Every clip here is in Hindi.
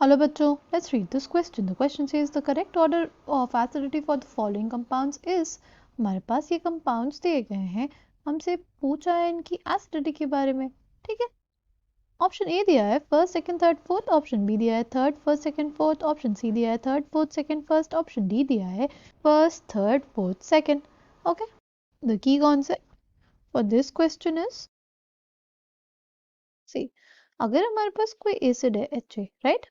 Hello बच्चों, let's read this question. The question says the correct order of acidity for the following compounds is. हमारे पास ये compounds दिए गए हैं, हमसे पूछा है इनकी acidity के बारे में, ठीक है? ऑप्शन ए दिया है first second third fourth, option B दिया है third first second fourth, option C दिया है third fourth second first, option D दिया है first third fourth second. Okay, the key concept for this question is, see, अगर हमारे पास कोई एसिड है HA, राइट,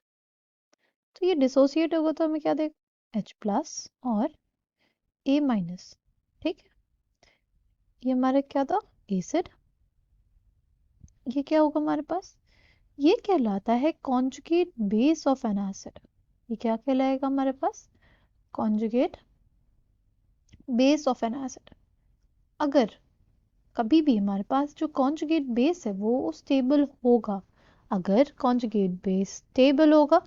तो ये डिसोसिएट होगा तो हमें क्या देगा, H प्लस और A माइनस. ठीक है, ये हमारा क्या था, एसिड. ये क्या होगा हमारे पास, ये कहलाता है conjugate base of an acid. ये क्या कहलाएगा हमारे पास, conjugate base of an acid. अगर कभी भी हमारे पास जो कॉन्जुगेट बेस है वो स्टेबल होगा, अगर कॉन्जुगेट बेस स्टेबल होगा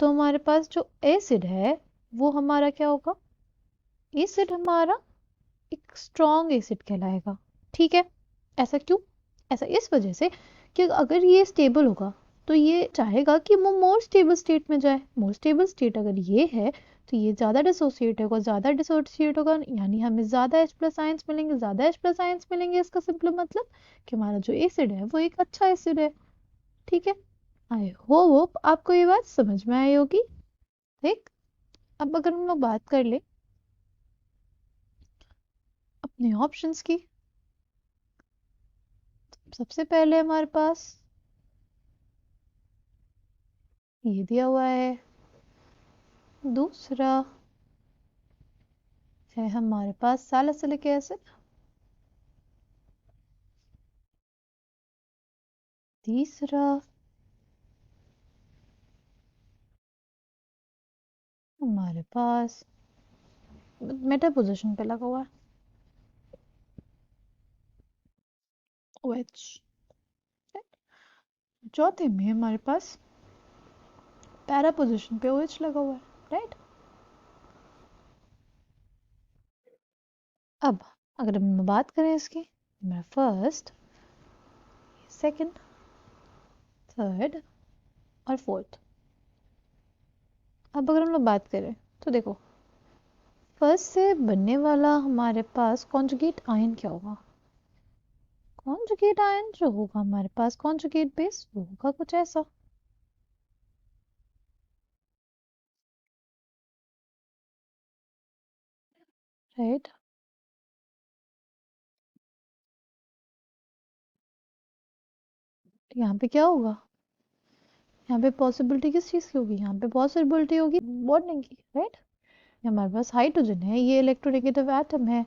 तो हमारे पास जो एसिड है वो हमारा क्या होगा, एसिड हमारा एक स्ट्रॉन्ग एसिड कहलाएगा. ठीक है, ऐसा क्यों, ऐसा इस वजह से कि अगर ये स्टेबल होगा तो ये चाहेगा कि वो मोर स्टेबल स्टेट में जाए. मोर स्टेबल स्टेट अगर ये है तो ये ज़्यादा डिसोसिएट होगा, यानी हमें ज़्यादा H प्लस आयंस मिलेंगे, ज़्यादा H प्लस आयंस मिलेंगे. इसका सिंपल मतलब कि हमारा जो एसिड है वो एक अच्छा एसिड है. ठीक है, आई होप आपको ये बात समझ में आई होगी. ठीक, अब अगर हम लोग बात कर ले अपने ऑप्शंस की, सबसे पहले हमारे पास ये दिया हुआ है, दूसरा है हमारे पास सैलिसिलिक एसिड, तीसरा हमारे पास मेटा पोजीशन पे लगा हुआ है OH. चौथे में हमारे पास पैरा पोजीशन पे OH लगा हुआ है, राइट. अब अगर हम बात करें इसकी, मेरा फर्स्ट, सेकंड, थर्ड और फोर्थ. अब अगर हम लोग बात करें तो देखो, फर्स्ट से बनने वाला हमारे पास कॉन्जुगेट आयन क्या होगा, कॉन्जुगेट आयन जो होगा हमारे पास कॉन्जुगेट बेस वो होगा कुछ ऐसा, राइट. यहाँ पे क्या होगा, यहाँ पे पॉसिबिलिटी किस चीज़ की होगी, यहाँ पे पॉसिबिलिटी होगी बॉन्डिंग की, राइट. हमारे पास हाइड्रोजन है, ये इलेक्ट्रोनेगेटिव एटम है,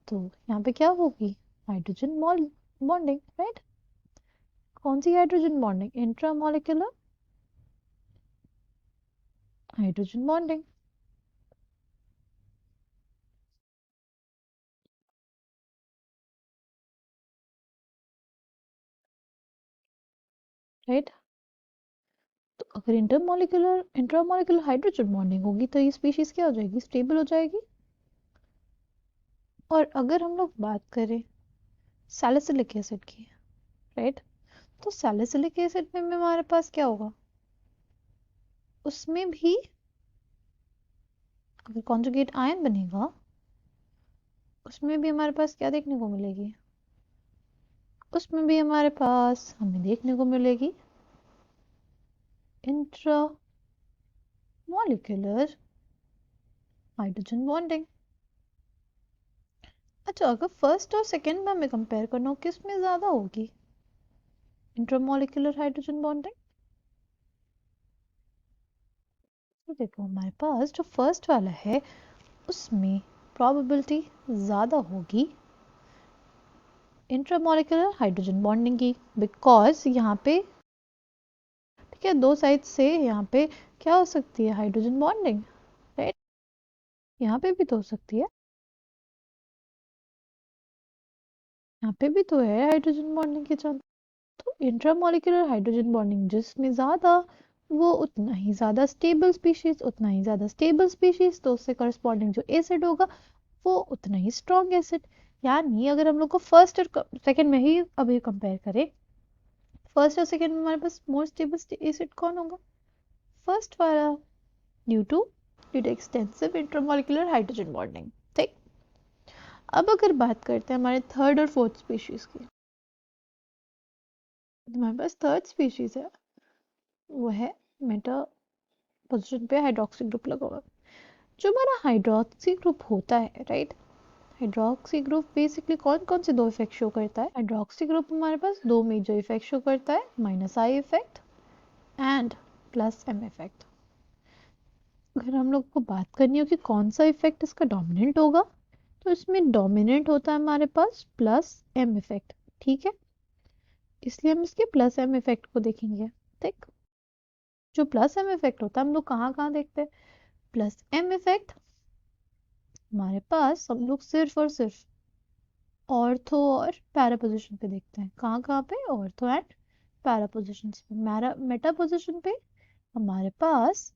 तो यहाँ पे क्या होगी, हाइड्रोजन बॉन्डिंग, राइट. कौन सी hydrogen bonding, intramolecular hydrogen bonding, right. तो अगर इंट्रामोलिकुलर हाइड्रोजन बॉन्डिंग होगी तो ये स्पीशीज क्या हो जाएगी, स्टेबल हो जाएगी. और अगर हम लोग बात करें सैलिसिलिक एसिड की, राइट, तो सैलिसिलिक एसिड में हमारे पास क्या होगा, उसमें भी अगर कॉन्जुगेट आयन बनेगा उसमें भी हमारे पास क्या देखने को मिलेगी, उसमें भी हमारे पास हमें देखने को मिलेगी इंट्रा मॉलिक्यूलर हाइड्रोजन बॉन्डिंग. अच्छा, अगर फर्स्ट और सेकंड में हमें कंपेयर करना हो किस में ज़्यादा होगी, इंट्रामोलिकुलर हाइड्रोजन बॉन्डिंग. तो देखो हमारे पास जो फर्स्ट वाला है उसमें प्रोबेबिलिटी ज़्यादा होगी इंट्रामोलिकुलर हाइड्रोजन बॉन्डिंग की, बिकॉज यहाँ पे, ठीक है, दो साइड से यहाँ पे क्या हो सकती है, हाइड्रोजन बॉन्डिंग, राइट. यहाँ पे भी तो हो सकती है, यहाँ पे भी तो है हाइड्रोजन बॉन्डिंग की चांस. तो इंट्रामोलिकुलर हाइड्रोजन बॉन्डिंग जिसमें ज़्यादा, वो उतना ही ज़्यादा स्टेबल स्पीशीज, उतना ही ज़्यादा स्टेबल स्पीशीज, तो उससे करस्पॉन्डिंग जो एसिड होगा वो उतना ही स्ट्रॉन्ग एसिड. यानी अगर हम लोग को फर्स्ट और सेकंड में ही अभी कंपेयर करें, फर्स्ट और सेकंड में हमारे पास मोर स्टेबल एसिड कौन होगा, फर्स्ट वाला due to extensive intramolecular hydrogen bonding. ठीक, अब अगर बात करते हैं हमारे थर्ड और फोर्थ स्पीशीज की, हमारे पास थर्ड स्पीशीज है, वो है मेटा पोजीशन पे हाइड्रोक्सी ग्रुप लगा हुआ। जो हमारा हाइड्रोक्सी ग्रुप होता है, राइट, हाइड्रोक्सी ग्रुप बेसिकली कौन कौन से दो इफेक्ट शो करता है? हाइड्रोक्सी ग्रुप हमारे पास दो मेजर इफेक्ट शो करता है, minus I effect and plus M effect. अगर हम लोग को बात करनी हो कि कौन सा इफेक्ट इसका डोमिनेंट होगा, तो इसमें डोमिनेंट होता है हमारे पास प्लस एम इफेक्ट। ठीक है, इसलिए हम इसके प्लस एम इफेक्ट को देखेंगे। ठीक, जो प्लस एम इफेक्ट होता है हम लोग कहाँ कहाँ देखते हैं? प्लस एम इफेक्ट हमारे पास हम लोग सिर्फ और सिर्फ ऑर्थो और पैरा पोजिशन पे देखते हैं। कहाँ कहाँ पे? ऑर्थो एंड पैरा पोजिशन पे। मेटा पोजिशन पे हमारे पास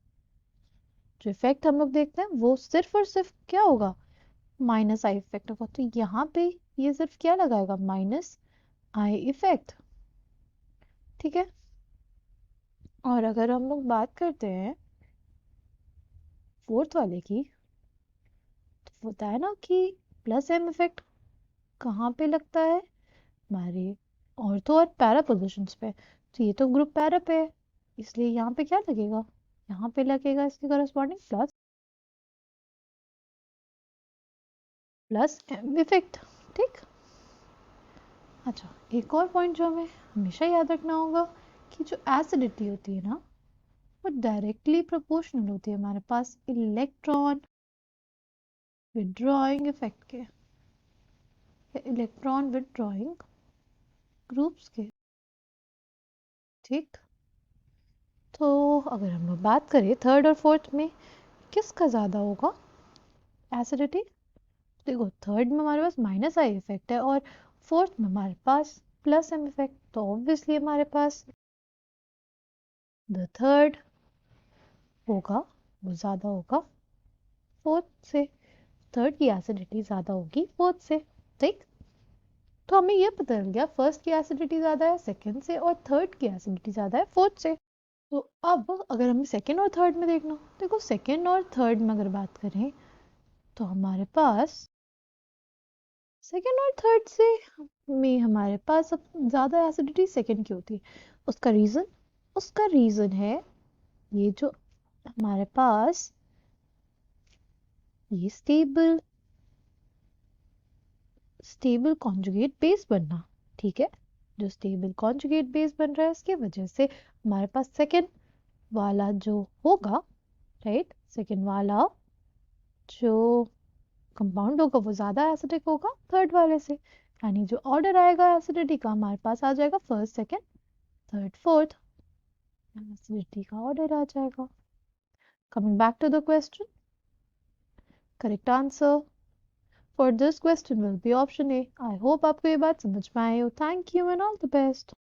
जो इफेक्ट हम लोग देखते हैं वो सिर्फ और सिर्फ क्या होगा? माइनस आई इफेक्ट होगा। तो यहाँ पे ये सिर्फ क्या लगाएगा? Minus I effect. ठीक है, और अगर हम लोग बात करते हैं फोर्थ वाले की, तो बताया ना कि प्लस एम इफेक्ट कहाँ पे लगता है? हमारे ऑर्थो और पैरा पोजिशंस पे। तो ये तो ग्रुप पैरा पे है, इसलिए यहाँ पे क्या लगेगा? यहाँ पे लगेगा इसके corresponding plus plus M effect. ठीक, अच्छा, एक और पॉइंट जो हमें हमेशा याद रखना होगा कि जो एसिडिटी होती है ना, वो डायरेक्टली प्रोपोर्शनल होती है हमारे पास इलेक्ट्रॉन विड्रॉइंग इफेक्ट के, इलेक्ट्रॉन विड्रॉइंग ग्रुप्स के। ठीक, तो अगर हम लोग बात करें थर्ड और फोर्थ में किसका ज़्यादा होगा एसिडिटी? देखो, थर्ड में हमारे पास माइनस आई इफेक्ट है और फोर्थ में हमारे पास प्लस एम इफेक्ट, तो ऑब्वियसली हमारे पास द थर्ड होगा वो ज़्यादा होगा फोर्थ से। थर्ड की एसिडिटी ज़्यादा होगी फोर्थ से। ठीक, तो हमें ये पता चल गया फर्स्ट की एसिडिटी ज़्यादा है सेकंड से और थर्ड की एसिडिटी ज़्यादा है फोर्थ से। तो अब अगर हमें सेकंड और थर्ड में देखना, देखो सेकंड और थर्ड में अगर बात करें तो हमारे पास सेकेंड और थर्ड से में हमारे पास सब ज़्यादा एसिडिटी सेकेंड की होती है। उसका रीज़न है ये जो हमारे पास ये स्टेबल कॉन्जुगेट बेस बनना। ठीक है, जो स्टेबल कॉन्जुगेट बेस बन रहा है इसकी वजह से हमारे पास सेकेंड वाला जो होगा, राइट, सेकेंड वाला जो कंपाउंड होगा वो ज़्यादा एसिडिक होगा थर्ड वाले से, यानी जो ऑर्डर आएगा एसिडिटी का हमारे पास आ जाएगा first second third fourth, acidity का ऑर्डर आ जाएगा। Coming back to the question, correct answer for this question will be option A. I hope आपको ये बात समझ में आई हो। Thank you and all the best.